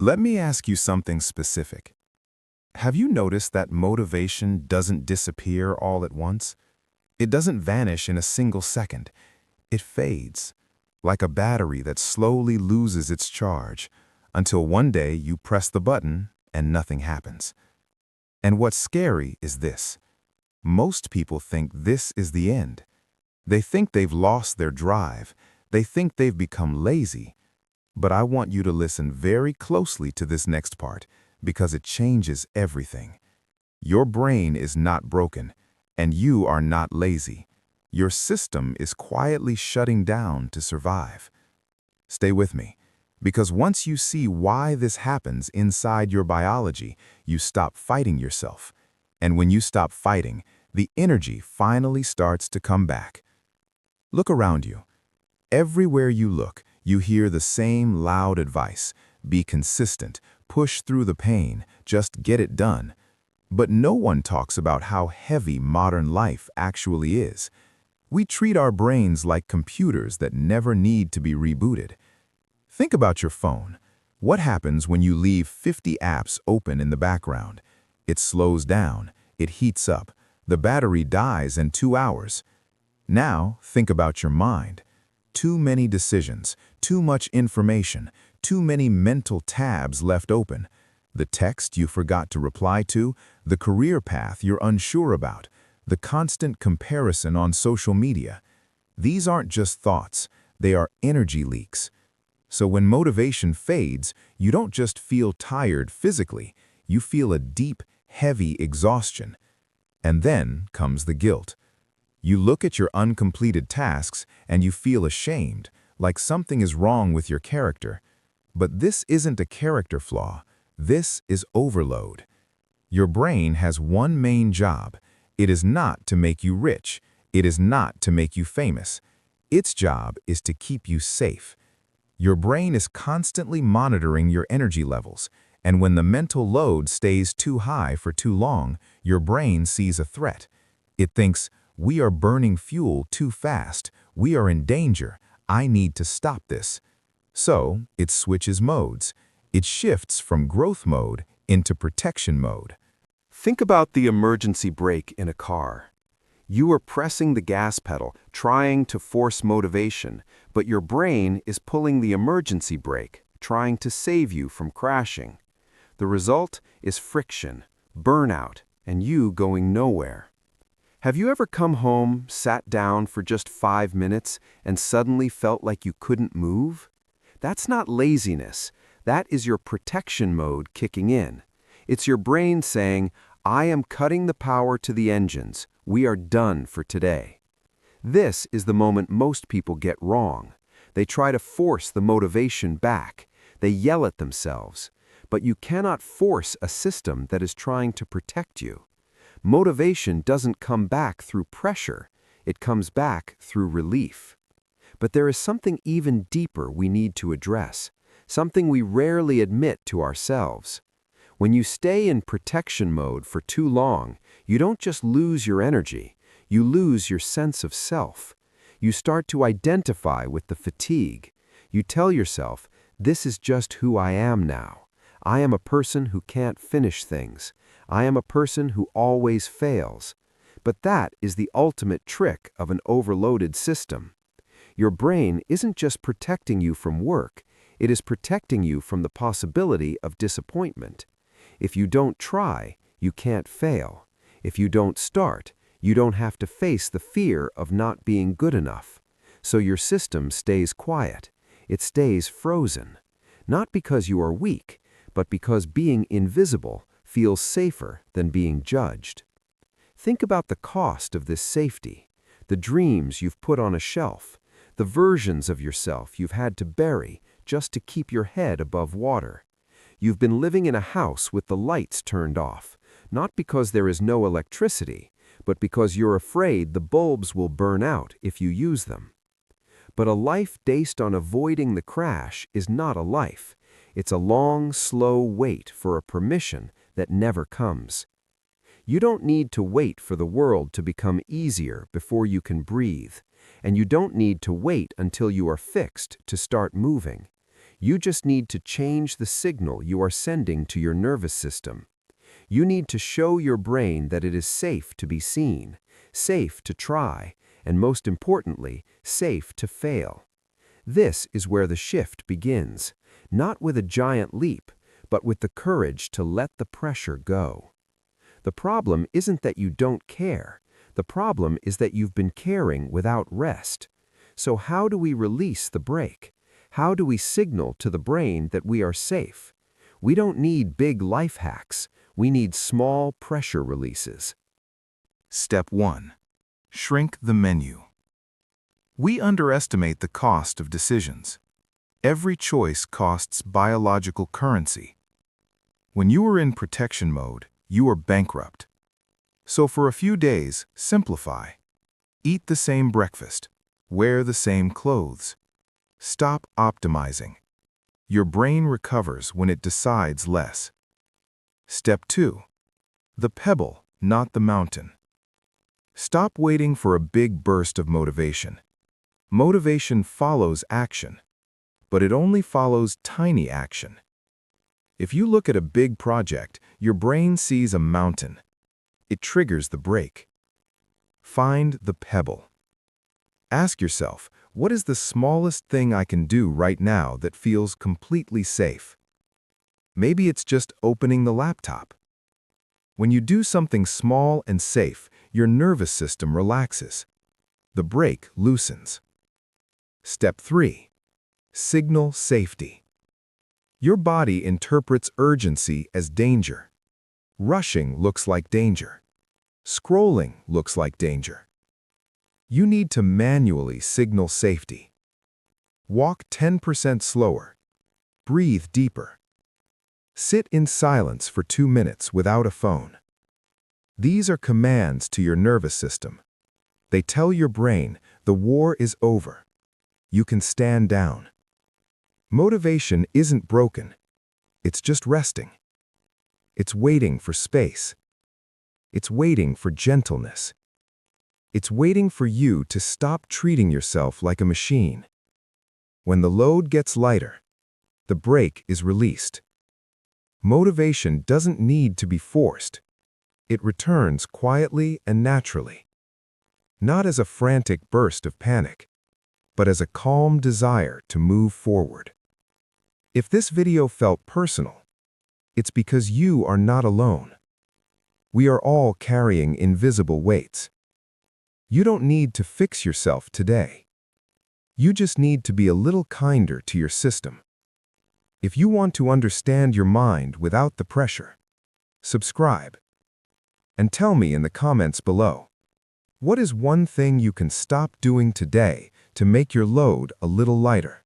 Let me ask you something specific. Have you noticed that motivation doesn't disappear all at once? It doesn't vanish in a single second. It fades, like a battery that slowly loses its charge, until one day you press the button and nothing happens. And what's scary is this. Most people think this is the end. They think they've lost their drive. They think they've become lazy. But I want you to listen very closely to this next part, because it changes everything. Your brain is not broken, and you are not lazy. Your system is quietly shutting down to survive. Stay with me, because once you see why this happens inside your biology, you stop fighting yourself. And when you stop fighting, the energy finally starts to come back. Look around you. Everywhere you look, you hear the same loud advice. Be consistent, push through the pain, just get it done. But no one talks about how heavy modern life actually is. We treat our brains like computers that never need to be rebooted. Think about your phone. What happens when you leave 50 apps open in the background? It slows down, it heats up, the battery dies in 2 hours. Now, think about your mind. Too many decisions, too much information, too many mental tabs left open. The text you forgot to reply to, the career path you're unsure about, the constant comparison on social media. These aren't just thoughts, they are energy leaks. So when motivation fades, you don't just feel tired physically, you feel a deep, heavy exhaustion. And then comes the guilt. You look at your uncompleted tasks and you feel ashamed, like something is wrong with your character. But this isn't a character flaw. This is overload. Your brain has one main job. It is not to make you rich. It is not to make you famous. Its job is to keep you safe. Your brain is constantly monitoring your energy levels, and when the mental load stays too high for too long, your brain sees a threat. It thinks, we are burning fuel too fast. We are in danger. I need to stop this. So, it switches modes. It shifts from growth mode into protection mode. Think about the emergency brake in a car. You are pressing the gas pedal, trying to force motivation, but your brain is pulling the emergency brake, trying to save you from crashing. The result is friction, burnout, and you going nowhere. Have you ever come home, sat down for just 5 minutes, and suddenly felt like you couldn't move? That's not laziness. That is your protection mode kicking in. It's your brain saying, I am cutting the power to the engines. We are done for today. This is the moment most people get wrong. They try to force the motivation back. They yell at themselves. But you cannot force a system that is trying to protect you. Motivation doesn't come back through pressure. It comes back through relief. But there is something even deeper we need to address, something we rarely admit to ourselves. When you stay in protection mode for too long, you don't just lose your energy, you lose your sense of self. You start to identify with the fatigue. You tell yourself, this is just who I am now. I am a person who can't finish things. I am a person who always fails. But that is the ultimate trick of an overloaded system. Your brain isn't just protecting you from work, it is protecting you from the possibility of disappointment. If you don't try, you can't fail. If you don't start, you don't have to face the fear of not being good enough. So your system stays quiet. It stays frozen. Not because you are weak, but because being invisible feels safer than being judged. Think about the cost of this safety, the dreams you've put on a shelf, the versions of yourself you've had to bury just to keep your head above water. You've been living in a house with the lights turned off, not because there is no electricity, but because you're afraid the bulbs will burn out if you use them. But a life based on avoiding the crash is not a life. It's a long, slow wait for a permission that never comes. You don't need to wait for the world to become easier before you can breathe, and you don't need to wait until you are fixed to start moving. You just need to change the signal you are sending to your nervous system. You need to show your brain that it is safe to be seen, safe to try, and most importantly, safe to fail. This is where the shift begins, not with a giant leap, but with the courage to let the pressure go. The problem isn't that you don't care. The problem is that you've been caring without rest. So how do we release the brake? How do we signal to the brain that we are safe? We don't need big life hacks. We need small pressure releases. Step 1. Shrink the menu. We underestimate the cost of decisions. Every choice costs biological currency. When you are in protection mode, you are bankrupt. So for a few days, simplify. Eat the same breakfast. Wear the same clothes. Stop optimizing. Your brain recovers when it decides less. Step 2. The pebble, not the mountain. Stop waiting for a big burst of motivation. Motivation follows action, but it only follows tiny action. If you look at a big project, your brain sees a mountain. It triggers the brake. Find the pebble. Ask yourself, what is the smallest thing I can do right now that feels completely safe? Maybe it's just opening the laptop. When you do something small and safe, your nervous system relaxes. The brake loosens. Step 3. Signal safety. Your body interprets urgency as danger. Rushing looks like danger. Scrolling looks like danger. You need to manually signal safety. Walk 10% slower. Breathe deeper. Sit in silence for 2 minutes without a phone. These are commands to your nervous system. They tell your brain the war is over. You can stand down. Motivation isn't broken. It's just resting. It's waiting for space. It's waiting for gentleness. It's waiting for you to stop treating yourself like a machine. When the load gets lighter, the brake is released. Motivation doesn't need to be forced. It returns quietly and naturally. Not as a frantic burst of panic, but as a calm desire to move forward. If this video felt personal, it's because you are not alone. We are all carrying invisible weights. You don't need to fix yourself today. You just need to be a little kinder to your system. If you want to understand your mind without the pressure, subscribe. And tell me in the comments below, what is one thing you can stop doing today to make your load a little lighter?